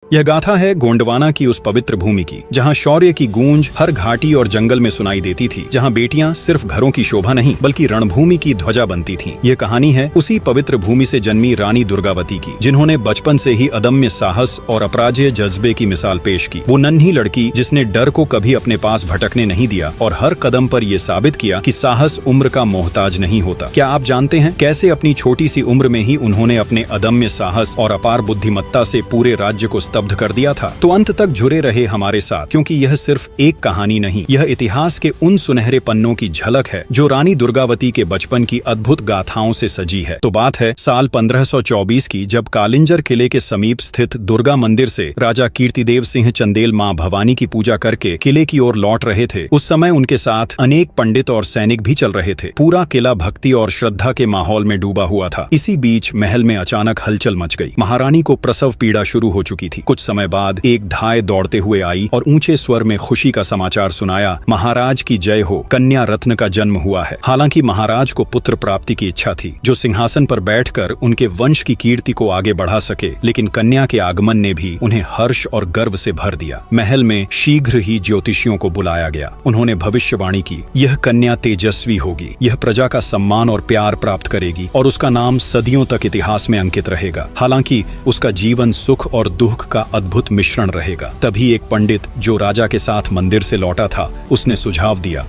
यह गाथा है गोंडवाना की उस पवित्र भूमि की, जहां शौर्य की गूंज हर घाटी और जंगल में सुनाई देती थी, जहां बेटियां सिर्फ घरों की शोभा नहीं बल्कि रणभूमि की ध्वजा बनती थीं। यह कहानी है उसी पवित्र भूमि से जन्मी रानी दुर्गावती की, जिन्होंने बचपन से ही अदम्य साहस और अपराजेय जज्बे की मिसाल पेश की। वो नन्ही लड़की जिसने डर को कभी अपने पास भटकने नहीं दिया और हर कदम पर यह साबित किया कि साहस उम्र का मोहताज नहीं होता। क्या आप जानते हैं कैसे अपनी छोटी सी उम्र में ही उन्होंने अपने अदम्य साहस और अपार बुद्धिमत्ता से पूरे राज्य को स्तब्ध कर दिया था? तो अंत तक जुड़े रहे हमारे साथ, क्योंकि यह सिर्फ एक कहानी नहीं, यह इतिहास के उन सुनहरे पन्नों की झलक है जो रानी दुर्गावती के बचपन की अद्भुत गाथाओं से सजी है। तो बात है साल 1524 की, जब कालिंजर किले के समीप स्थित दुर्गा मंदिर से राजा कीर्तिदेव सिंह चंदेल मां भवानी की पूजा करके किले की ओर लौट रहे थे। उस समय उनके साथ अनेक पंडित और सैनिक भी चल रहे थे। पूरा किला भक्ति और श्रद्धा के माहौल में डूबा हुआ था। इसी बीच महल में अचानक हलचल मच गई। महारानी को प्रसव पीड़ा शुरू हो चुकी थी। कुछ समय बाद एक ढाई दौड़ते हुए आई और ऊंचे स्वर में खुशी का समाचार सुनाया, महाराज की जय हो, कन्या रत्न का जन्म हुआ है। हालांकि महाराज को पुत्र प्राप्ति की इच्छा थी, जो सिंहासन पर बैठकर उनके वंश की कीर्ति को आगे बढ़ा सके, लेकिन कन्या के आगमन ने भी उन्हें हर्ष और गर्व से भर दिया। महल में शीघ्र ही ज्योतिषियों को बुलाया गया। उन्होंने भविष्यवाणी की, यह कन्या तेजस्वी होगी, यह प्रजा का सम्मान और प्यार प्राप्त करेगी और उसका नाम सदियों तक इतिहास में अंकित रहेगा। हालांकि उसका जीवन सुख और दुख का अद्भुत मिश्रण रहेगा। तभी एक पंडित जो राजा के साथ मंदिर से लौटा था, उसने सुझाव दिया,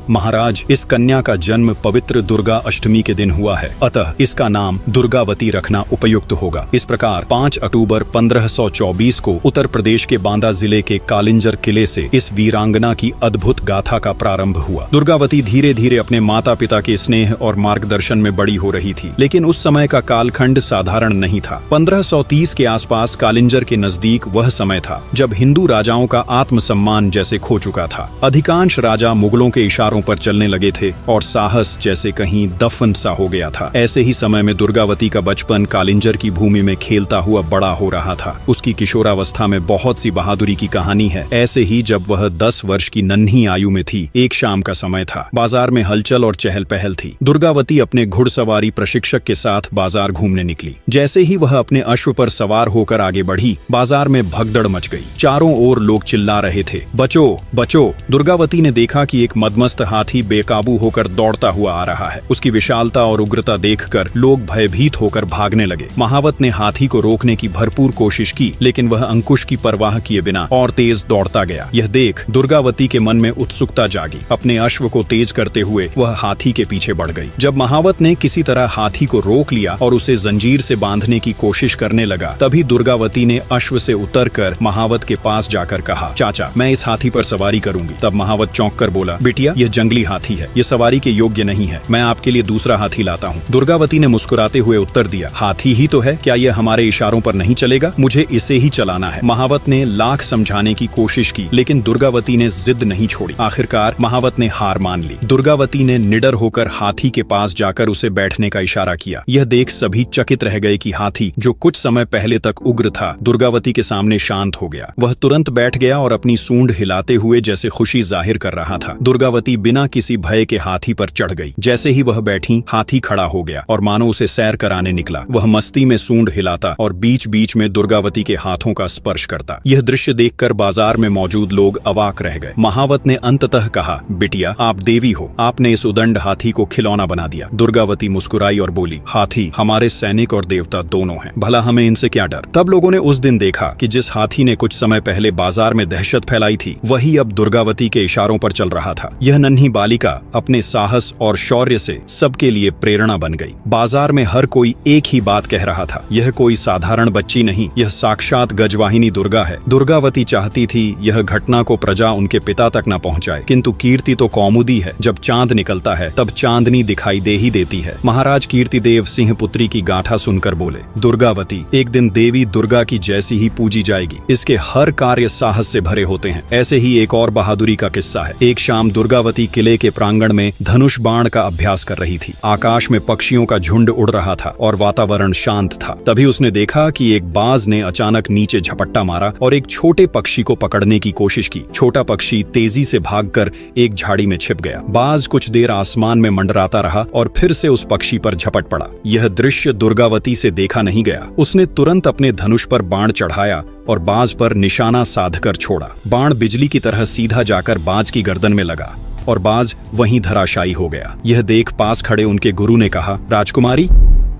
महाराज, इस कन्या का जन्म पवित्र दुर्गा अष्टमी के दिन हुआ है, अतः इसका नाम दुर्गावती रखना उपयुक्त होगा। इस प्रकार 5 अक्टूबर 1524 को उत्तर प्रदेश के बांदा जिले के कालिंजर किले से इस वीरांगना की अद्भुत गाथा का प्रारंभ हुआ। दुर्गावती धीरे धीरे अपने माता पिता के स्नेह और मार्गदर्शन में बड़ी हो रही थी, लेकिन उस समय का कालखंड साधारण नहीं था। 1530 के आसपास कालिंजर के नजदीक वह समय था जब हिंदू राजाओं का आत्मसम्मान जैसे खो चुका था। अधिकांश राजा मुगलों के इशारों पर चलने लगे थे और साहस जैसे कहीं दफन सा हो गया था। ऐसे ही समय में दुर्गावती का बचपन कालिंजर की भूमि में खेलता हुआ बड़ा हो रहा था। उसकी किशोरावस्था में बहुत सी बहादुरी की कहानी है। ऐसे ही जब वह 10 वर्ष की नन्ही आयु में थी, एक शाम का समय था। बाजार में हलचल और चहल पहल थी। दुर्गावती अपने घुड़सवारी प्रशिक्षक के साथ बाजार घूमने निकली। जैसे ही वह अपने अश्व पर सवार होकर आगे बढ़ी, बाजार में भगदड़ मच गई। चारों ओर लोग चिल्ला रहे थे, बचो बचो। दुर्गावती ने देखा कि एक मदमस्त हाथी बेकाबू होकर दौड़ता हुआ आ रहा है। उसकी विशालता और उग्रता देखकर लोग भयभीत होकर भागने लगे। महावत ने हाथी को रोकने की भरपूर कोशिश की, लेकिन वह अंकुश की परवाह किए बिना और तेज दौड़ता गया। यह देख दुर्गावती के मन में उत्सुकता जागी। अपने अश्व को तेज करते हुए वह हाथी के पीछे बढ़ गई। जब महावत ने किसी तरह हाथी को रोक लिया और उसे जंजीर से बांधने की कोशिश करने लगा, तभी दुर्गावती ने अश्व से उतरकर महावत के पास जाकर कहा, चाचा, मैं इस हाथी पर सवारी करूंगी। तब महावत चौंक कर बोला, बिटिया, यह जंगली हाथी है, ये सवारी के योग्य नहीं है। मैं आपके लिए दूसरा हाथी लाता हूँ। दुर्गावती ने मुस्कुराते हुए उत्तर दिया, हाथी ही तो है, क्या यह हमारे इशारों पर नहीं चलेगा? मुझे इसे ही चलाना है। महावत ने लाख समझाने की कोशिश की, लेकिन दुर्गावती ने जिद नहीं छोड़ी। आखिरकार महावत ने हार मान ली। दुर्गावती ने निडर होकर हाथी के पास जाकर उसे बैठने का इशारा किया। यह देख सभी चकित रह गए कि हाथी, जो कुछ समय पहले तक उग्र था, दुर्गावती के सामने शांत हो गया। वह तुरंत बैठ गया और अपनी सूंड हिलाते हुए जैसे खुशी जाहिर कर रहा था। दुर्गावती बिना किसी भय के हाथी पर चढ़ गई। जैसे ही वह बैठी, हाथी खड़ा हो गया और मानो उसे सैर कराने निकला। वह मस्ती में सूंड हिलाता और बीच बीच में दुर्गावती के हाथों का स्पर्श करता। यह दृश्य देखकर बाजार में मौजूद लोग अवाक रह गए। महावत ने अंततः कहा, बिटिया, आप देवी हो, आपने इस उदंड हाथी को खिलौना बना दिया। दुर्गावती मुस्कुराई और बोली, हाथी हमारे सैनिक और देवता दोनों हैं, भला हमें इनसे क्या डर? तब लोगों ने उस दिन देखा कि जिस हाथी ने कुछ समय पहले बाजार में दहशत फैलाई थी, वही अब दुर्गावती के इशारों पर चल रहा था। यह नन्ही बालिका अपने साहस और शौर्य से सबके लिए प्रेरणा बन गई। बाजार में हर कोई एक ही बात कह रहा था, यह कोई साधारण बच्ची नहीं, यह साक्षात गजवाहिनी दुर्गा है। दुर्गावती चाहती थी यह घटना को प्रजा उनके पिता तक न पहुंचाए, किंतु कीर्ति तो कौमुदी है। जब चांद निकलता है तब चांदनी दिखाई दे ही देती है। महाराज कीर्तिदेव सिंह पुत्री की गाथा सुनकर बोले, दुर्गावती एक दिन देवी दुर्गा की जैसी ही पूजी जाएगी। इसके हर कार्य साहस से भरे होते हैं। ऐसे ही एक और बहादुरी का किस्सा है। एक शाम दुर्गावती दुर्गावती किले के प्रांगण में धनुष बाण का अभ्यास कर रही थी। आकाश में पक्षियों का झुंड उड़ रहा था और वातावरण शांत था। तभी उसने देखा कि एक बाज ने अचानक नीचे झपट्टा मारा और एक छोटे पक्षी को पकड़ने की कोशिश की। छोटा पक्षी तेजी से भागकर एक झाड़ी में छिप गया। बाज कुछ देर आसमान में मंडराता रहा और फिर से उस पक्षी पर झपट पड़ा। यह दृश्य दुर्गावती से देखा नहीं गया। उसने तुरंत अपने धनुष पर बाण चढ़ाया और बाज पर निशाना साधकर छोड़ा। बाण बिजली की तरह सीधा जाकर बाज की गर्दन में लगा और बाज वहीं धराशायी हो गया। यह देख पास खड़े उनके गुरु ने कहा, राजकुमारी,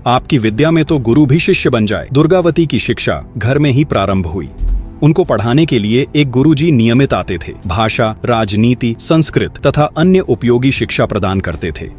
आपकी विद्या में तो गुरु भी शिष्य बन जाए। दुर्गावती की शिक्षा घर में ही प्रारंभ हुई। उनको पढ़ाने के लिए एक गुरुजी नियमित आते थे। भाषा, राजनीति, संस्कृत तथा अन्य उपयोगी शिक्षा प्रदान करते थे।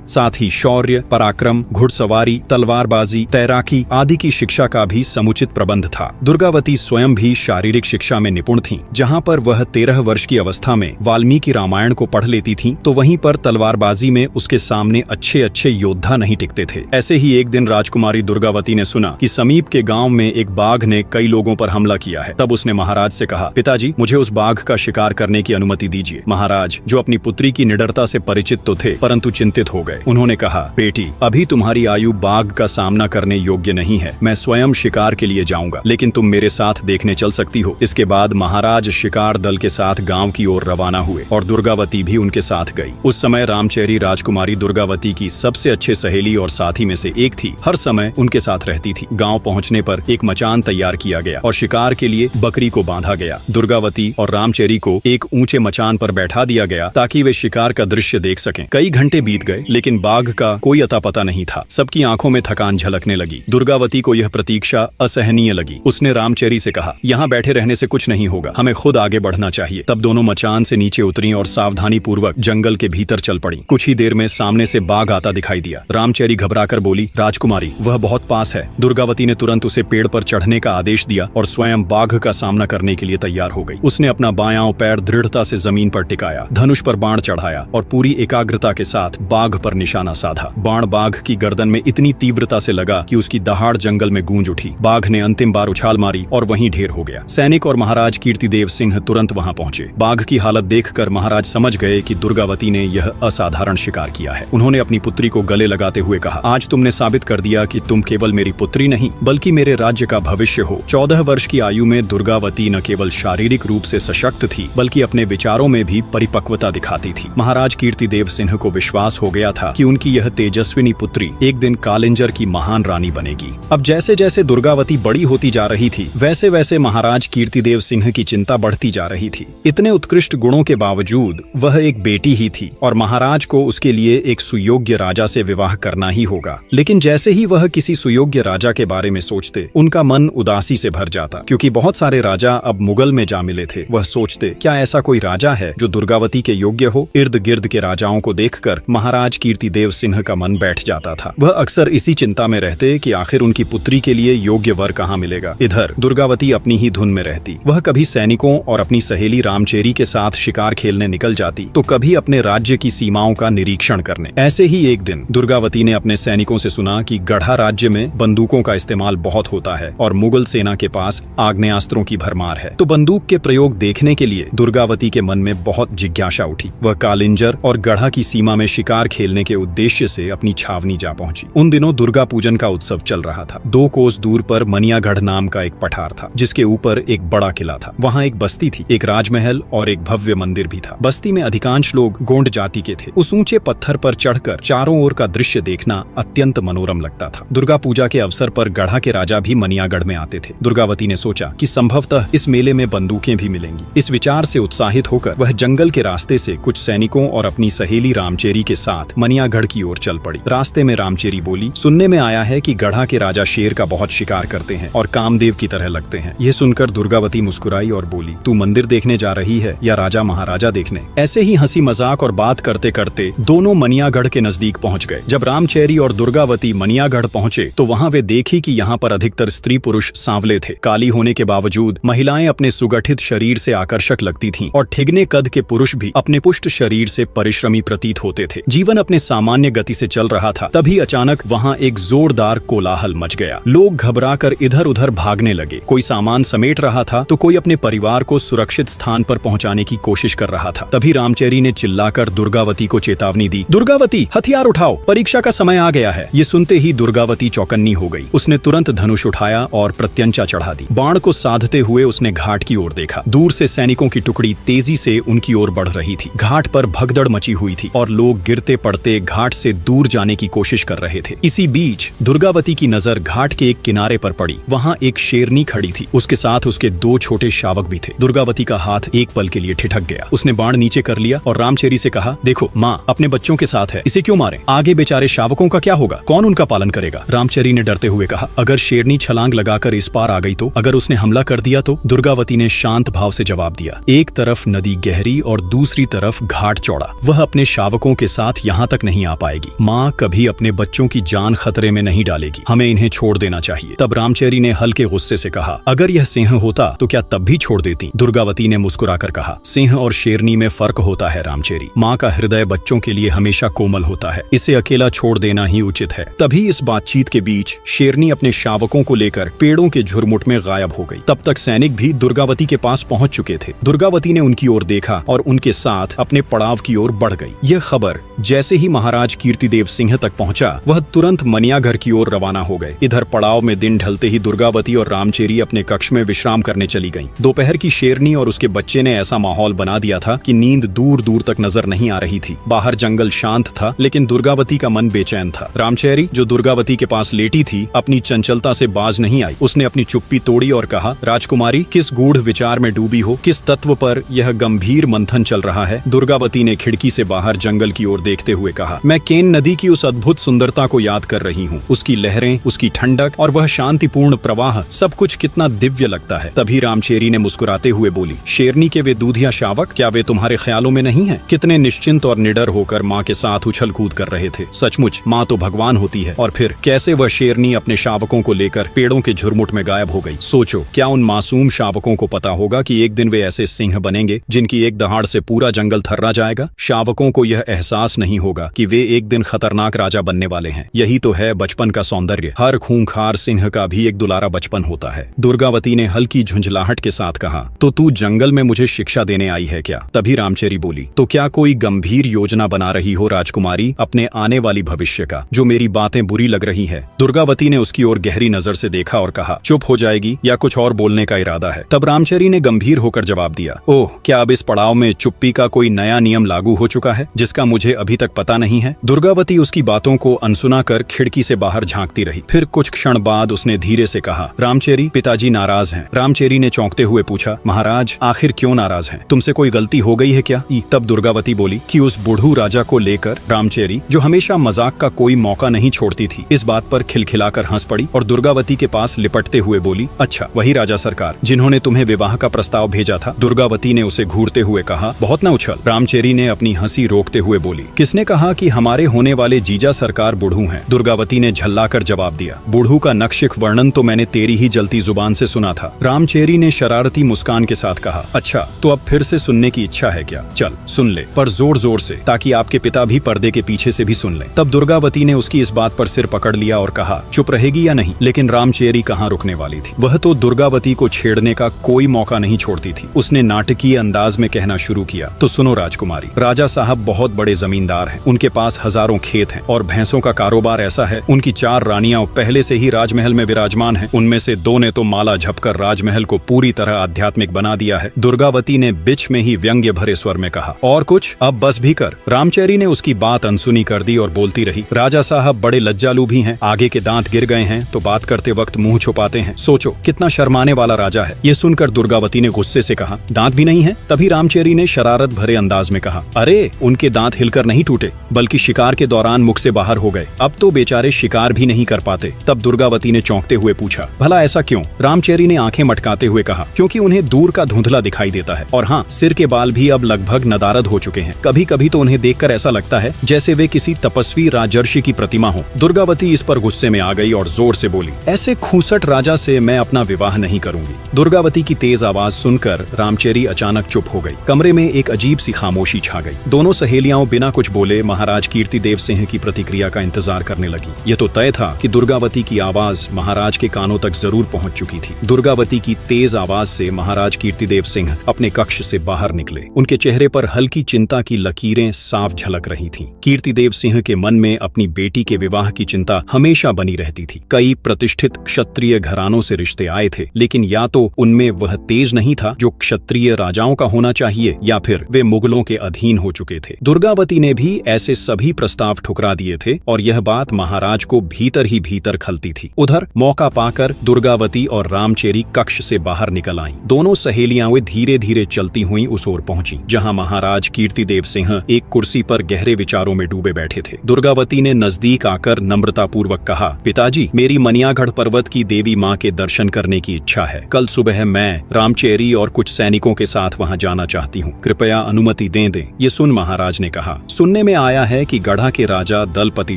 साथ ही शौर्य, पराक्रम, घुड़सवारी, तलवारबाजी, तैराकी आदि की शिक्षा का भी समुचित प्रबंध था। दुर्गावती स्वयं भी शारीरिक शिक्षा में निपुण थीं। जहां पर वह 13 वर्ष की अवस्था में वाल्मीकि रामायण को पढ़ लेती थीं, तो वहीं पर तलवारबाजी में उसके सामने अच्छे अच्छे योद्धा नहीं टिकते थे। ऐसे ही एक दिन राजकुमारी दुर्गावती ने सुना कि समीप के गांव में एक बाघ ने कई लोगों पर हमला किया है। तब उसने महाराज से कहा, पिताजी, मुझे उस बाघ का शिकार करने की अनुमति दीजिए। महाराज, जो अपनी पुत्री की निडरता से परिचित तो थे, परंतु चिंतित हो गए। उन्होंने कहा, बेटी, अभी तुम्हारी आयु बाघ का सामना करने योग्य नहीं है। मैं स्वयं शिकार के लिए जाऊंगा, लेकिन तुम मेरे साथ देखने चल सकती हो। इसके बाद महाराज शिकार दल के साथ गांव की ओर रवाना हुए और दुर्गावती भी उनके साथ गई। उस समय रामचेरी राजकुमारी दुर्गावती की सबसे अच्छे सहेली और साथी में से एक थी। हर समय उनके साथ रहती थी। गांव पहुंचने पर एक मचान तैयार किया गया और शिकार के लिए बकरी को बांधा गया। दुर्गावती और रामचेरी को एक ऊंचे मचान पर बैठा दिया गया ताकि वे शिकार का दृश्य देख सकें। कई घंटे बीत गए, लेकिन बाघ का कोई अता पता नहीं था। सबकी आंखों में थकान झलकने लगी। दुर्गावती को यह प्रतीक्षा असहनीय लगी। उसने रामचेरी से कहा, यहाँ बैठे रहने से कुछ नहीं होगा, हमें खुद आगे बढ़ना चाहिए। तब दोनों मचान से नीचे उतरी और सावधानी पूर्वक जंगल के भीतर चल पड़ी। कुछ ही देर में सामने से बाघ आता दिखाई दिया। रामचेरी घबराकर बोली, राजकुमारी, वह बहुत पास है। दुर्गावती ने तुरंत उसे पेड़ पर चढ़ने का आदेश दिया और स्वयं बाघ का सामना करने के लिए तैयार हो गई। उसने अपना बायां पैर दृढ़ता से जमीन पर टिकाया, धनुष पर बाण चढ़ाया और पूरी एकाग्रता के साथ बाघ पर निशाना साधा। बाण बाघ की गर्दन में इतनी तीव्रता से लगा कि उसकी दहाड़ जंगल में गूंज उठी। बाघ ने अंतिम बार उछाल मारी और वहीं ढेर हो गया। सैनिक और महाराज कीर्तिदेव सिंह तुरंत वहां पहुंचे। बाघ की हालत देखकर महाराज समझ गए कि दुर्गावती ने यह असाधारण शिकार किया है। उन्होंने अपनी पुत्री को गले लगाते हुए कहा, आज तुमने साबित कर दिया कि तुम केवल मेरी पुत्री नहीं बल्कि मेरे राज्य का भविष्य हो। 14 वर्ष की आयु में दुर्गावती न केवल शारीरिक रूप से सशक्त थी बल्कि अपने विचारों में भी परिपक्वता दिखाती थी। महाराज कीर्तिदेव सिंह को विश्वास हो गया था कि उनकी यह तेजस्विनी पुत्री एक दिन कालिंजर की महान रानी बनेगी। अब जैसे जैसे दुर्गावती बड़ी होती जा रही थी, वैसे वैसे महाराज कीर्तिदेव सिंह की चिंता बढ़ती जा रही थी। इतने उत्कृष्ट गुणों के बावजूद वह एक बेटी ही थी और महाराज को उसके लिए एक सुयोग्य राजा से विवाह करना ही होगा। लेकिन जैसे ही वह किसी सुयोग्य राजा के बारे में सोचते, उनका मन उदासी से भर जाता, क्योंकि बहुत सारे राजा अब मुगल में जा मिले थे। वह सोचते, क्या ऐसा कोई राजा है जो दुर्गावती के योग्य हो? इर्द गिर्द के राजाओं को देखकर महाराज कीर्तिदेव सिंह का मन बैठ जाता था। वह अक्सर इसी चिंता में रहते कि आखिर उनकी पुत्री के लिए योग्य वर कहाँ मिलेगा। इधर दुर्गावती अपनी ही धुन में रहती। वह कभी सैनिकों और अपनी सहेली रामचेरी के साथ शिकार खेलने निकल जाती, तो कभी अपने राज्य की सीमाओं का निरीक्षण करने। ऐसे ही एक दिन दुर्गावती ने अपने सैनिकों से सुना कि गढ़ा राज्य में बंदूकों का इस्तेमाल बहुत होता है और मुगल सेना के पास आग्नेयास्त्रों की भरमार है। तो बंदूक के प्रयोग देखने के लिए दुर्गावती के मन में बहुत जिज्ञासा उठी। वह कालिंजर और गढ़ा की सीमा में शिकार खेलने के उद्देश्य से अपनी छावनी जा पहुंची। उन दिनों दुर्गा पूजन का उत्सव चल रहा था। 2 कोस दूर पर मनियागढ़ नाम का एक पठार था, जिसके ऊपर एक बड़ा किला था। वहाँ एक बस्ती थी, एक राजमहल और एक भव्य मंदिर भी था। बस्ती में अधिकांश लोग गोंड जाति के थे। उस ऊंचे पत्थर पर चढ़कर चारों ओर का दृश्य देखना अत्यंत मनोरम लगता था। दुर्गा पूजा के अवसर पर गढ़ा के राजा भी मनियागढ़ में आते थे। दुर्गावती ने सोचा कि संभवतः इस मेले में बंदूकें भी मिलेंगी। इस विचार से उत्साहित होकर वह जंगल के रास्ते से कुछ सैनिकों और अपनी सहेली रामचेरी के साथ मनियागढ़ की ओर चल पड़ी। रास्ते में रामचेरी बोली, सुनने में आया है कि गढ़ा के राजा शेर का बहुत शिकार करते हैं और कामदेव की तरह लगते हैं। यह सुनकर दुर्गावती मुस्कुराई और बोली, तू मंदिर देखने जा रही है या राजा महाराजा देखने? ऐसे ही हंसी मजाक और बात करते करते दोनों मनियागढ़ के नजदीक पहुंच गए। जब रामचेरी और दुर्गावती मनियागढ़ पहुंचे तो वहां वे देखी कि यहाँ पर अधिकतर स्त्री पुरुष सांवले थे। काली होने के बावजूद महिलाएं अपने सुगठित शरीर से आकर्षक लगती थीं और ठिगने कद के पुरुष भी अपने पुष्ट शरीर से परिश्रमी प्रतीत होते थे। जीवन अपने सामान्य गति से चल रहा था, तभी अचानक वहाँ एक जोरदार कोलाहल मच गया। लोग घबराकर इधर उधर भागने लगे। कोई सामान समेट रहा था तो कोई अपने परिवार को सुरक्षित स्थान पर पहुंचाने की कोशिश कर रहा था। तभी रामचेरी ने चिल्लाकर दुर्गावती को चेतावनी दी, दुर्गावती, हथियार उठाओ, परीक्षा का समय आ गया है। ये सुनते ही दुर्गावती चौकन्नी हो गई। उसने तुरंत धनुष उठाया और प्रत्यंचा चढ़ा दी। बाण को साधते हुए उसने घाट की ओर देखा। दूर से सैनिकों की टुकड़ी तेजी से उनकी ओर बढ़ रही थी। घाट पर भगदड़ मची हुई थी और लोग गिरते पड़ते घाट से दूर जाने की कोशिश कर रहे थे। इसी बीच दुर्गावती की नजर घाट के एक किनारे पर पड़ी। वहाँ एक शेरनी खड़ी थी। उसके साथ उसके 2 छोटे शावक भी थे। दुर्गावती का हाथ एक पल के लिए ठिठक गया। उसने बाण नीचे कर लिया और रामचेरी से कहा, देखो माँ अपने बच्चों के साथ है, इसे क्यों मारें? आगे बेचारे शावकों का क्या होगा? कौन उनका पालन करेगा? रामचेरी ने डरते हुए कहा, अगर शेरनी छलांग लगाकर इस पार आ गई तो? अगर उसने हमला कर दिया तो? दुर्गावती ने शांत भाव से जवाब दिया, एक तरफ नदी गहरी और दूसरी तरफ घाट चौड़ा। वह अपने शावकों के साथ यहाँ तक नहीं आ पाएगी। माँ कभी अपने बच्चों की जान खतरे में नहीं डालेगी। हमें इन्हें छोड़ देना चाहिए। तब रामचेरी ने हल्के गुस्से से कहा, अगर यह सिंह होता तो क्या तब भी छोड़ देती? दुर्गावती ने मुस्कुराकर कहा, सिंह और शेरनी में फर्क होता है रामचेरी। माँ का हृदय बच्चों के लिए हमेशा कोमल होता है। इसे अकेला छोड़ देना ही उचित है। तभी इस बातचीत के बीच शेरनी अपने शावकों को लेकर पेड़ों के झुरमुट में गायब हो गई। तब तक सैनिक भी दुर्गावती के पास पहुंच चुके थे। दुर्गावती ने उनकी ओर देखा और उनके साथ अपने पड़ाव की ओर बढ़ गई। यह खबर जैसे ही महाराज कीर्तिदेव सिंह तक पहुंचा, वह तुरंत मनियाघर की ओर रवाना हो गए। इधर पड़ाव में दिन ढलते ही दुर्गावती और रामचेरी अपने कक्ष में विश्राम करने चली गईं। दोपहर की शेरनी और उसके बच्चे ने ऐसा माहौल बना दिया था कि नींद दूर दूर तक नजर नहीं आ रही थी। बाहर जंगल शांत था, लेकिन दुर्गावती का मन बेचैन था। रामचेरी, जो दुर्गावती के पास लेटी थी, अपनी चंचलता से बाज नहीं आई। उसने अपनी चुप्पी तोड़ी और कहा, राजकुमारी, किस गूढ़ विचार में डूबी हो? किस तत्व पर यह गंभीर मंथन चल रहा है? दुर्गावती ने खिड़की से बाहर जंगल की ओर देखते हुए कहा, मैं केन नदी की उस अद्भुत सुंदरता को याद कर रही हूँ। उसकी लहरें, उसकी ठंडक और वह शांतिपूर्ण प्रवाह, सब कुछ कितना दिव्य लगता है। तभी रामचेरी ने मुस्कुराते हुए बोली, शेरनी के वे दूधिया शावक, क्या वे तुम्हारे ख्यालों में नहीं है? कितने निश्चिंत और निडर होकर माँ के साथ उछल कूद कर रहे थे। सचमुच माँ तो भगवान होती है। और फिर कैसे वह शेरनी अपने शावकों को लेकर पेड़ों के झुरमुट में गायब हो गई? सोचो, क्या उन मासूम शावकों को पता होगा कि एक दिन वे ऐसे सिंह बनेंगे जिनकी एक दहाड़ से पूरा जंगल थर्रा जाएगा? शावकों को यह एहसास नहीं होगा कि वे एक दिन खतरनाक राजा बनने वाले हैं। यही तो है बचपन का सौंदर्य। हर खूंखार सिंह का भी एक दुलारा बचपन होता है। दुर्गावती ने हल्की झुंझलाहट के साथ कहा, तो तू जंगल में मुझे शिक्षा देने आई है क्या? तभी रामचेरी बोली, तो क्या कोई गंभीर योजना बना रही हो राजकुमारी, अपने आने वाली भविष्य का, जो मेरी बातें बुरी लग रही है? दुर्गावती ने उसकी ओर गहरी नजर से देखा और कहा, चुप हो जाएगी या कुछ और बोलने का इरादा है? तब रामचेरी ने गंभीर होकर जवाब दिया, ओह, क्या अब इस पड़ाव में चुप्पी का कोई नया नियम लागू हो चुका है जिसका मुझे अभी तक पता नहीं है? दुर्गावती उसकी बातों को अनसुना कर खिड़की से बाहर झांकती रही। फिर कुछ क्षण बाद उसने धीरे से कहा, रामचेरी, पिताजी नाराज हैं। रामचेरी ने चौंकते हुए पूछा, महाराज आखिर क्यों नाराज हैं? तुमसे कोई गलती हो गई है क्या? तब दुर्गावती बोली कि उस बुढ़ू राजा को लेकर रामचेरी, जो हमेशा मजाक का कोई मौका नहीं छोड़ती थी, इस बात पर खिलखिलाकर हंस पड़ी और दुर्गावती के पास लिपटते हुए बोली, अच्छा, वही राजा सरकार जिन्होंने तुम्हें विवाह का प्रस्ताव भेजा था? दुर्गावती ने उसे घूरते हुए कहा, बहुत न उछल। रामचेरी ने अपनी हंसी रोकते हुए बोली, किसने कहा कि हमारे होने वाले जीजा सरकार बुढ़ू हैं? दुर्गावती ने झल्लाकर जवाब दिया, बुढ़ू का नक्शिक वर्णन तो मैंने तेरी ही जलती जुबान से सुना था। रामचेरी ने शरारती मुस्कान के साथ कहा, अच्छा, तो अब फिर से सुनने की इच्छा है क्या? चल सुन ले, पर जोर जोर से, ताकि आपके पिता भी पर्दे के पीछे से भी सुन ले। तब दुर्गावती ने उसकी इस बात पर सिर पकड़ लिया और कहा, चुप रहेगी या नहीं? लेकिन रामचेरी कहाँ रुकने वाली थी। वह तो दुर्गावती को छेड़ने का कोई मौका नहीं छोड़ती थी। उसने नाटकीय अंदाज में कहना शुरू किया, तो सुनो राजकुमारी, राजा साहब बहुत बड़े जमींदार हैं। उनके पास हजारों खेत हैं और भैंसों का कारोबार ऐसा है, उनकी 4 रानियां पहले से ही राजमहल में विराजमान हैं। उनमें से 2 ने तो माला झपकर राजमहल को पूरी तरह आध्यात्मिक बना दिया है। दुर्गावती ने बिच में ही व्यंग्य भरे स्वर में कहा, और कुछ? अब बस भी कर। रामचेरी ने उसकी बात अनसुनी कर दी और बोलती रही, राजा साहब बड़े लज्जालू भी हैं। आगे के दांत गिर गए हैं तो बात करते वक्त मुंह छुपाते हैं। सोचो कितना शर्माने वाला राजा है। ये सुनकर दुर्गावती ने गुस्से से कहा, दांत भी नहीं है? तभी रामचेरी ने शरारत भरे अंदाज में कहा, अरे, उनके दांत हिलकर नहीं टूटे, बल्कि शिकार के दौरान मुख से बाहर हो गए। अब तो बेचारे शिकार भी नहीं कर पाते। तब दुर्गावती ने चौंकते हुए पूछा, भला ऐसा क्यों? रामचेरी ने आंखें मटकाते हुए कहा, क्योंकि उन्हें दूर का धुंधला दिखाई देता है, और हाँ, सिर के बाल भी अब लगभग नदारद हो चुके हैं। कभी कभी तो उन्हें देखकर ऐसा लगता है जैसे वे किसी तपस्वी राजर्षि की प्रतिमा हो। दुर्गावती इस पर गुस्से में आ गई और जोर से बोली, ऐसे खूसट राजा से मैं अपना विवाह नहीं करूंगी। दुर्गावती की तेज आवाज सुनकर रामचेरी अचानक चुप हो गई। कमरे में एक अजीब सी खामोशी छा गई। दोनों सहेलियां बिना कुछ बोले महाराज कीर्तिदेव सिंह की प्रतिक्रिया का इंतजार करने लगी। यह तो तय था कि दुर्गावती की आवाज महाराज के कानों तक जरूर पहुंच चुकी थी। दुर्गावती की तेज आवाज से महाराज कीर्तिदेव सिंह अपने कक्ष से बाहर निकले। उनके चेहरे पर हल्की चिंता की लकीरें साफ झलक रही थीं। कीर्तिदेव सिंह के मन में अपनी बेटी के विवाह की चिंता हमेशा बनी रहती थी। कई प्रतिष्ठित क्षत्रिय घरानों से रिश्ते आए थे, लेकिन या तो उनमें वह तेज नहीं था जो क्षत्रिय राजाओं का होना चाहिए, या फिर वे मुगलों के अधीन हो चुके थे। दुर्गावती ने भी ऐसे सभी प्रस्ताव ठुकरा दिए थे और यह बात महाराज को भीतर ही भीतर खलती थी। उधर मौका पाकर दुर्गावती और रामचेरी कक्ष से बाहर निकल आईं। दोनों सहेलियां वे धीरे धीरे चलती हुई उस ओर पहुंची जहां महाराज कीर्तिदेव सिंह एक कुर्सी पर गहरे विचारों में डूबे बैठे थे। दुर्गावती ने नजदीक आकर नम्रतापूर्वक कहा, पिताजी, मेरी मनियागढ़ पर्वत की देवी माँ के दर्शन करने की इच्छा है। कल सुबह मैं रामचेरी और कुछ सैनिकों के साथ वहाँ जाना चाहती हूँ। कृपया अनुमति दें। ये सुन महाराज ने कहा, सुनने में आया है कि गढ़ा के राजा दलपति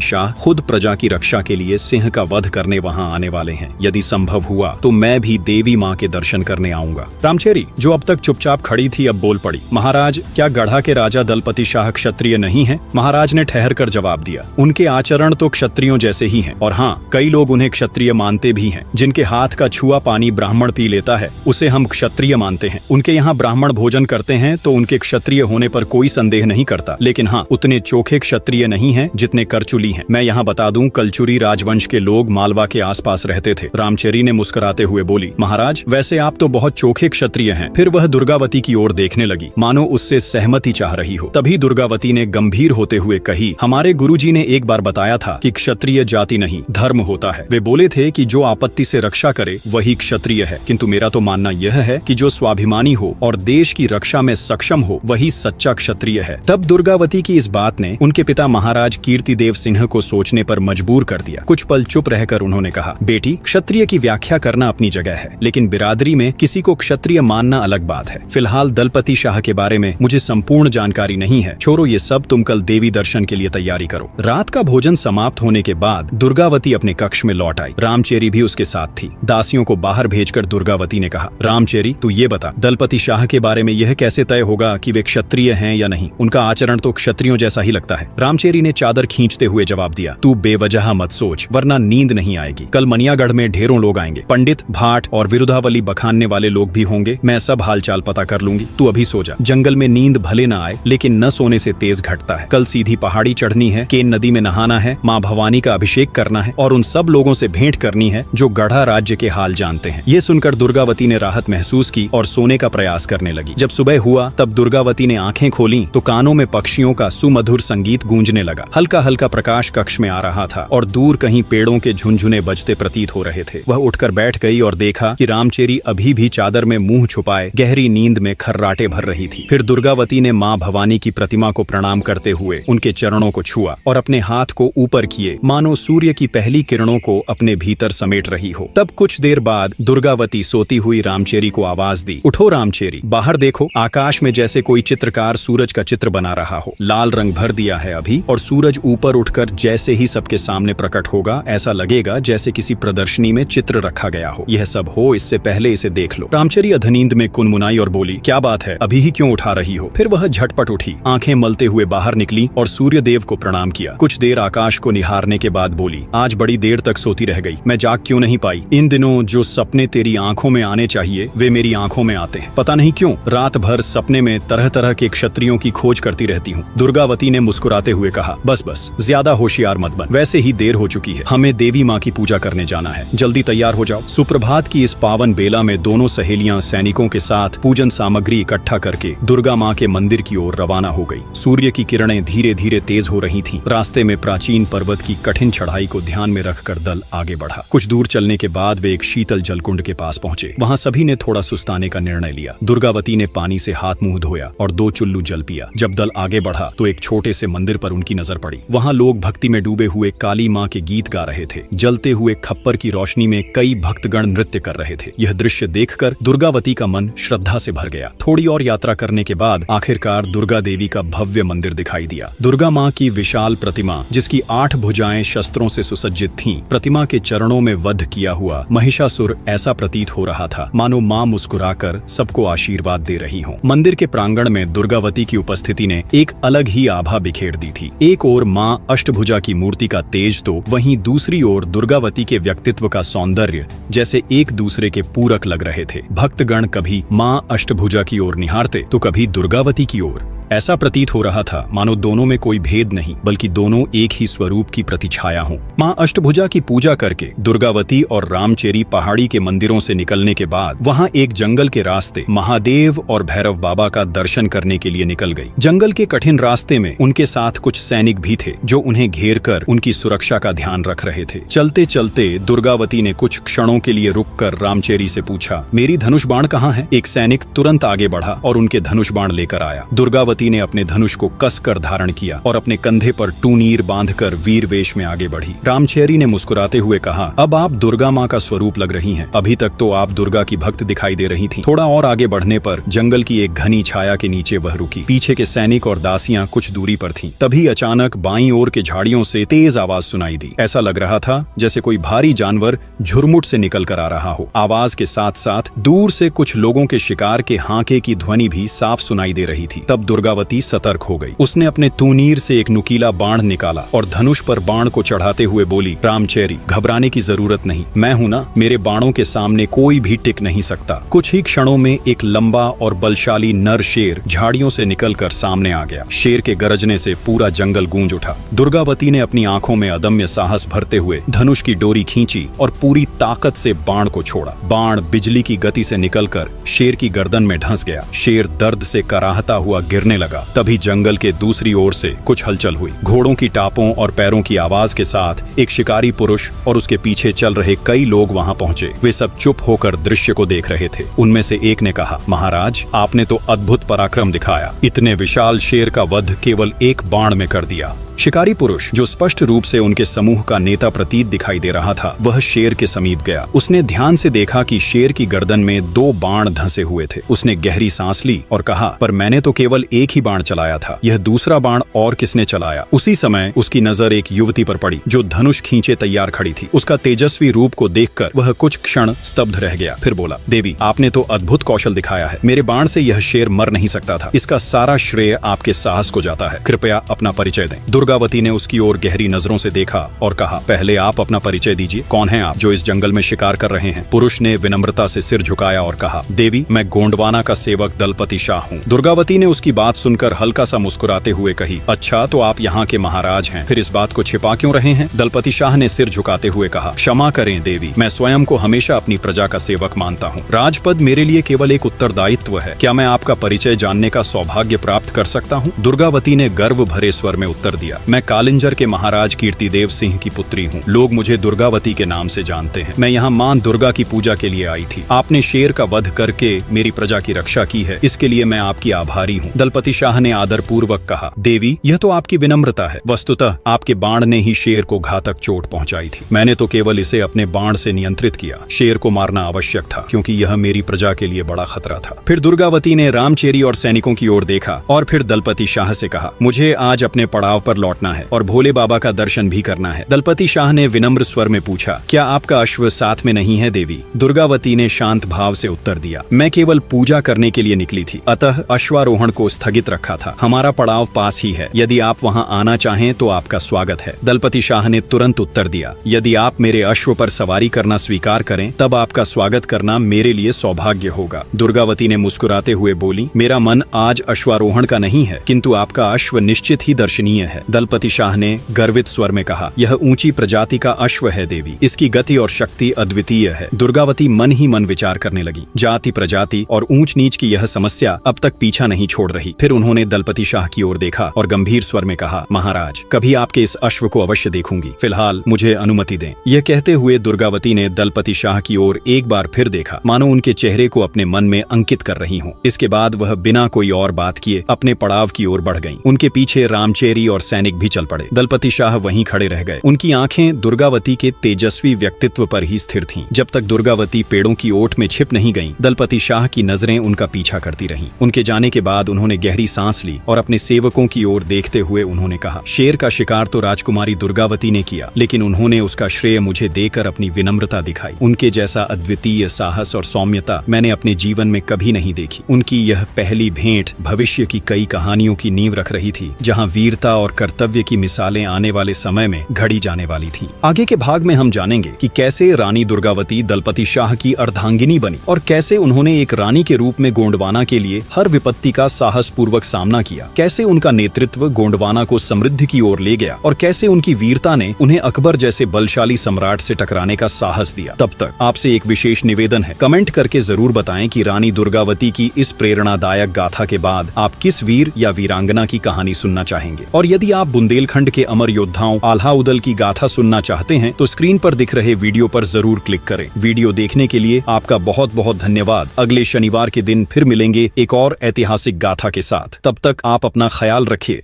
शाह खुद प्रजा की रक्षा के लिए सिंह का वध करने वहाँ आने वाले हैं। यदि संभव हुआ तो मैं भी देवी माँ के दर्शन करने आऊंगा। रामचेरी, जो अब तक चुपचाप खड़ी थी, अब बोल पड़ी, महाराज, क्या गढ़ा के राजा दलपति शाह क्षत्रिय नहीं है? महाराज ने ठहर कर जवाब दिया, उनके आचरण तो क्षत्रियों जैसे ही हैं, और हाँ, कई लोग उन्हें क्षत्रिय मानते भी हैं। जिनके हाथ का छुआ पानी ब्राह्मण पी लेता है, उसे हम क्षत्रिय मानते हैं। उनके यहाँ ब्राह्मण भोजन करते हैं तो उनके क्षत्रिय होने पर कोई संदेह नहीं करता, लेकिन हाँ, उतने चोखे क्षत्रिय नहीं हैं जितने करचुली हैं। मैं यहाँ बता दूं, कलचुरी राजवंश के लोग मालवा के आसपास रहते थे। रामचेरी ने मुस्कुराते हुए बोली, महाराज, वैसे आप तो बहुत चोखे क्षत्रिय हैं। फिर वह दुर्गावती की ओर देखने लगी, मानो उससे सहमति चाह रही हो। तभी दुर्गावती ने गंभीर होते हुए कही, हमारे गुरुजी ने एक बार बताया था कि क्षत्रिय जाति नहीं, धर्म होता है। वे बोले थे कि जो आपत्ति से रक्षा करे वही क्षत्रिय है, किंतु मेरा तो मानना यह है कि जो स्वाभिमानी हो और देश की रक्षा में सक्षम हो वही सच्चा क्षत्रिय है। तब दुर्गावती की इस बात ने उनके पिता महाराज कीर्तिदेव सिंह को सोचने पर मजबूर कर दिया। कुछ पल चुप रहकर उन्होंने कहा, बेटी, क्षत्रिय की व्याख्या करना अपनी जगह है, लेकिन बिरादरी में किसी को क्षत्रिय मानना अलग बात है। फिलहाल दलपति शाह के बारे में मुझे संपूर्ण जानकारी नहीं है। छोड़ो ये सब, तुम कल देवी दर्शन के लिए तैयारी करो। रात का भोजन समाप्त होने के बाद दुर्गावती अपने कक्ष में लौट आई। रामचेरी भी उसके साथ थी। दासियों को बाहर भेजकर दुर्गावती ने कहा, रामचेरी, तू ये बता, दलपति शाह के बारे में यह कैसे तय होगा कि वे क्षत्रिय हैं या नहीं? उनका आचरण तो क्षत्रियों जैसा ही लगता है। रामचेरी ने चादर खींचते हुए जवाब दिया, तू बेवजह मत सोच, वरना नींद नहीं आएगी। कल मनियागढ़ में ढेरों लोग आएंगे, पंडित, भाट और विरुद्धावली बखानने वाले लोग भी होंगे। मैं सब हालचाल पता कर लूंगी, तू अभी सो जा। जंगल में नींद भले न आए, लेकिन न सोने से तेज घटता है। कल सीधी पहाड़ी चढ़नी है, केन नदी में नहाना है, माँ भवानी का अभिषेक करना है और उन सब लोगों से भेंट करनी है जो गढ़ा राज्य के हाल जानते हैं। ये सुनकर दुर्गावती ने राहत महसूस की और सोने का प्रयास करने लगी। जब सुबह हुआ तब दुर्गावती ने आंखें खोली तो कानों में पक्षियों का सुमधुर संगीत गूंजने लगा। हल्का हल्का प्रकाश कक्ष में आ रहा था और दूर कहीं पेड़ों के झुनझुने बजते प्रतीत हो रहे थे। वह उठकर बैठ गई और देखा कि रामचेरी अभी भी चादर में मुंह छुपाए गहरी नींद में खर्राटे भर रही थी। फिर दुर्गावती ने माँ भवानी की प्रतिमा को प्रणाम करते हुए उनके चरणों को छुआ और अपने हाथ को ऊपर किए, मानो सूर्य की पहली किरणों को अपने भीतर समेट रही हो। तब कुछ देर बाद दुर्गावती सोती हुई रामचेरी को आवाज दी, उठो रामचेरी, बाहर देखो, आकाश में जैसे कोई चित्रकार सूरज का चित्र बना रहा हो। लाल रंग भर दिया है अभी और सूरज ऊपर उठकर जैसे ही सबके सामने प्रकट होगा, ऐसा लगेगा जैसे किसी प्रदर्शनी में चित्र रखा गया हो। यह सब हो इससे पहले इसे देख लो। रामचेरी अधनींद में कुनमुनाई और बोली, क्या बात है, अभी ही क्यों उठा रही हो? फिर वह झटपट उठी, आंखें मलते हुए बाहर निकली और सूर्य देव को प्रणाम किया। कुछ देर आकाश को निहारने के बाद बोली, आज बड़ी देर तक सोती रह गई, मैं जाग क्यों नहीं पाई? इन दिनों जो सपने तेरी आंखों में आने चाहिए वे मेरी आंखों में आते हैं। पता नहीं क्यों रात भर सपने में तरह तरह के क्षत्रियों की खोज करती रहती हूँ। दुर्गावती ने मुस्कुराते हुए कहा, बस बस, ज्यादा होशियार मत बन, वैसे ही देर हो चुकी है, हमें देवी माँ की पूजा करने जाना है, जल्दी तैयार हो जाओ। सुप्रभात की इस पावन बेला में दोनों सहेलियां सैनिकों के साथ पूजन सामग्री इकट्ठा करके दुर्गा माँ के मंदिर की ओर रवाना हो गई। सूर्य की किरणें धीरे धीरे तेज हो रही थीं। रास्ते में प्राचीन पर्वत की कठिन चढ़ाई को ध्यान में रखकर दल आगे बढ़ा। कुछ दूर चलने के बाद वे एक शीतल जलकुंड के पास पहुंचे। वहां सभी ने थोड़ा सुस्ताने का निर्णय लिया। दुर्गावती ने पानी से हाथ मुंह धोया और 2 चुल्लू जल पिया। जब दल आगे बढ़ा तो एक छोटे से मंदिर पर उनकी नजर पड़ी। वहां लोग भक्ति में डूबे हुए काली माँ के गीत गा रहे थे। जलते हुए खप्पर की रोशनी में कई भक्तगण नृत्य कर रहे थे। यह दृश्य देखकर दुर्गावती का मन श्रद्धा से भर गया। थोड़ी और यात्रा करने के बाद आखिरकार दुर्गा देवी का भव्य मंदिर दिखाई दिया। दुर्गा माँ की विशाल प्रतिमा, जिसकी 8 भुजाएं शस्त्रों से सुसज्जित थीं, प्रतिमा के चरणों में वध किया हुआ महिषासुर ऐसा प्रतीत हो रहा था मानो माँ मुस्कुराकर सबको आशीर्वाद दे रही हो। मंदिर के प्रांगण में दुर्गावती की उपस्थिति ने एक अलग ही आभा शोभा बिखेर दी थी। एक ओर मां अष्टभुजा की मूर्ति का तेज तो वहीं दूसरी ओर दुर्गावती के व्यक्तित्व का सौंदर्य जैसे एक दूसरे के पूरक लग रहे थे। भक्तगण कभी मां अष्टभुजा की ओर निहारते तो कभी दुर्गावती की ओर। ऐसा प्रतीत हो रहा था मानो दोनों में कोई भेद नहीं बल्कि दोनों एक ही स्वरूप की प्रतिछाया हों। मां अष्टभुजा की पूजा करके दुर्गावती और रामचेरी पहाड़ी के मंदिरों से निकलने के बाद वहां एक जंगल के रास्ते महादेव और भैरव बाबा का दर्शन करने के लिए निकल गई। जंगल के कठिन रास्ते में उनके साथ कुछ सैनिक भी थे जो उन्हें घेर कर उनकी सुरक्षा का ध्यान रख रहे थे। चलते चलते दुर्गावती ने कुछ क्षणों के लिए रुककर रामचेरी से पूछा, मेरी धनुष बाण कहाँ है? एक सैनिक तुरंत आगे बढ़ा और उनके धनुष बाण लेकर आया। दुर्गावती ने अपने धनुष को कसकर धारण किया और अपने कंधे पर टूनीर बांधकर वीर वेश में आगे बढ़ी। रामचेरी ने मुस्कुराते हुए कहा, अब आप दुर्गा माँ का स्वरूप लग रही हैं। अभी तक तो आप दुर्गा की भक्त दिखाई दे रही थीं। थोड़ा और आगे बढ़ने पर जंगल की एक घनी छाया के नीचे वह रुकी। पीछे के सैनिक और दासियां कुछ दूरी पर थीं। तभी अचानक बाईं ओर के झाड़ियों से तेज आवाज सुनाई दी। ऐसा लग रहा था जैसे कोई भारी जानवर झुरमुट से निकल कर आ रहा हो। आवाज के साथ साथ दूर से कुछ लोगों के शिकार के हांके की ध्वनि भी साफ सुनाई दे रही थी। तब दुर्गावती सतर्क हो गई। उसने अपने तूनीर से एक नुकीला बाण निकाला और धनुष पर बाण को चढ़ाते हुए बोली, रामचेरी, घबराने की जरूरत नहीं, मैं हूं ना, मेरे बाणों के सामने कोई भी टिक नहीं सकता। कुछ ही क्षणों में एक लंबा और बलशाली नर शेर झाड़ियों से निकलकर सामने आ गया। शेर के गरजने से पूरा जंगल गूंज उठा। दुर्गावती ने अपनी आंखों में अदम्य साहस भरते हुए धनुष की डोरी खींची और पूरी ताकत से बाण को छोड़ा। बाण बिजली की गति से निकलकर शेर की गर्दन में ढंस गया। शेर दर्द से कराहता हुआ गिरने लगा। तभी जंगल के दूसरी ओर से कुछ हलचल हुई। घोड़ों की टापों और पैरों की आवाज के साथ एक शिकारी पुरुष और उसके पीछे चल रहे कई लोग वहां पहुंचे। वे सब चुप होकर दृश्य को देख रहे थे। उनमें से एक ने कहा, महाराज, आपने तो अद्भुत पराक्रम दिखाया। इतने विशाल शेर का वध केवल एक बाण में कर दिया। शिकारी पुरुष, जो स्पष्ट रूप से उनके समूह का नेता प्रतीत दिखाई दे रहा था, वह शेर के समीप गया। उसने ध्यान से देखा कि शेर की गर्दन में 2 बाण धंसे हुए थे। उसने गहरी सांस ली और कहा, पर मैंने तो केवल एक ही बाण चलाया था, यह दूसरा बाण और किसने चलाया? उसी समय उसकी नजर एक युवती पर पड़ी जो धनुष खींचे तैयार खड़ी थी। उसका तेजस्वी रूप को देखकर वह कुछ क्षण स्तब्ध रह गया। फिर बोला, देवी, आपने तो अद्भुत कौशल दिखाया है। मेरे बाण से यह शेर मर नहीं सकता था। इसका सारा श्रेय आपके साहस को जाता है। कृपया अपना परिचय दें। दुर्गावती ने उसकी ओर गहरी नजरों से देखा और कहा, पहले आप अपना परिचय दीजिए। कौन हैं आप जो इस जंगल में शिकार कर रहे हैं? पुरुष ने विनम्रता से सिर झुकाया और कहा, देवी, मैं गोंडवाना का सेवक दलपति शाह हूँ। दुर्गावती ने उसकी बात सुनकर हल्का सा मुस्कुराते हुए कही, अच्छा, तो आप यहाँ के महाराज हैं, फिर इस बात को छिपा क्यों रहे हैं? दलपति शाह ने सिर झुकाते हुए कहा, क्षमा करें देवी, मैं स्वयं को हमेशा अपनी प्रजा का सेवक मानता हूँ। राजपद मेरे लिए केवल एक उत्तरदायित्व है। क्या मैं आपका परिचय जानने का सौभाग्य प्राप्त कर सकता हूँ? दुर्गावती ने गर्व भरे स्वर में उत्तर दिया, मैं कालिंजर के महाराज कीर्तिदेव सिंह की पुत्री हूँ। लोग मुझे दुर्गावती के नाम से जानते हैं। मैं यहाँ मां दुर्गा की पूजा के लिए आई थी। आपने शेर का वध करके मेरी प्रजा की रक्षा की है, इसके लिए मैं आपकी आभारी हूँ। दलपति शाह ने आदर पूर्वक कहा, देवी, यह तो आपकी विनम्रता है। वस्तुतः आपके बाण ने ही शेर को घातक चोट पहुंचाई थी। मैंने तो केवल इसे अपने बाण से नियंत्रित किया। शेर को मारना आवश्यक था क्योंकि यह मेरी प्रजा के लिए बड़ा खतरा था। फिर दुर्गावती ने रामचेरी और सैनिकों की ओर देखा और फिर दलपति शाह से कहा, मुझे आज अपने पड़ाव पर लौटना है और भोले बाबा का दर्शन भी करना है। दलपति शाह ने विनम्र स्वर में पूछा, क्या आपका अश्व साथ में नहीं है देवी? दुर्गावती ने शांत भाव से उत्तर दिया, मैं केवल पूजा करने के लिए निकली थी, अतः अश्वारोहण को स्थगित रखा था। हमारा पड़ाव पास ही है, यदि आप वहां आना चाहें तो आपका स्वागत है। दलपति शाह ने तुरंत उत्तर दिया, यदि आप मेरे अश्व पर सवारी करना स्वीकार करें तब आपका स्वागत करना मेरे लिए सौभाग्य होगा। दुर्गावती ने मुस्कुराते हुए बोली, मेरा मन आज अश्वारोहण का नहीं है, किंतु आपका अश्व निश्चित ही दर्शनीय है। दलपति शाह ने गर्वित स्वर में कहा, यह ऊंची प्रजाति का अश्व है देवी, इसकी गति और शक्ति अद्वितीय है। दुर्गावती मन ही मन विचार करने लगी। जाति, प्रजाति और ऊंच नीच की यह समस्या अब तक पीछा नहीं छोड़ रही। फिर उन्होंने दलपति शाह की ओर देखा और गंभीर स्वर में कहा, महाराज, कभी आपके इस अश्व को अवश्य देखूंगी, फिलहाल मुझे अनुमति दें। यह कहते हुए दुर्गावती ने दलपति शाह की ओर एक बार फिर देखा, मानो उनके चेहरे को अपने मन में अंकित कर रही हो। इसके बाद वह बिना कोई और बात किए अपने पड़ाव की ओर बढ़ गईं। उनके पीछे रामचेरी और सैनिक सैनिक भी चल पड़े। दलपति शाह वहीं खड़े रह गए। उनकी आंखें दुर्गावती के तेजस्वी व्यक्तित्व पर ही स्थिर थीं। जब तक दुर्गावती पेड़ों की ओट में छिप नहीं गईं, दलपति शाह की नजरें उनका पीछा करती रहीं। उनके जाने के बाद उन्होंने गहरी सांस ली और अपने सेवकों की ओर देखते हुए उन्होंने कहा, शेर का शिकार तो राजकुमारी दुर्गावती ने किया, लेकिन उन्होंने उसका श्रेय मुझे देकर अपनी विनम्रता दिखाई। उनके जैसा अद्वितीय साहस और सौम्यता मैंने अपने जीवन में कभी नहीं देखी। उनकी यह पहली भेंट भविष्य की कई कहानियों की नींव रख रही थी, जहां वीरता और कर्तव्य की मिसालें आने वाले समय में घड़ी जाने वाली थीं। आगे के भाग में हम जानेंगे कि कैसे रानी दुर्गावती दलपति शाह की अर्धांगिनी बनी और कैसे उन्होंने एक रानी के रूप में गोंडवाना के लिए हर विपत्ति का साहस पूर्वक सामना किया, कैसे उनका नेतृत्व गोंडवाना को समृद्धि की ओर ले गया और कैसे उनकी वीरता ने उन्हें अकबर जैसे बलशाली सम्राट से टकराने का साहस दिया। तब तक आपसे एक विशेष निवेदन है, कमेंट करके जरूर बताएं कि रानी दुर्गावती की इस प्रेरणादायक गाथा के बाद आप किस वीर या वीरांगना की कहानी सुनना चाहेंगे। और यदि आप बुंदेलखंड के अमर योद्धाओं आल्हा उदल की गाथा सुनना चाहते हैं तो स्क्रीन पर दिख रहे वीडियो पर जरूर क्लिक करें। वीडियो देखने के लिए आपका बहुत बहुत धन्यवाद। अगले शनिवार के दिन फिर मिलेंगे एक और ऐतिहासिक गाथा के साथ। तब तक आप अपना ख्याल रखिए।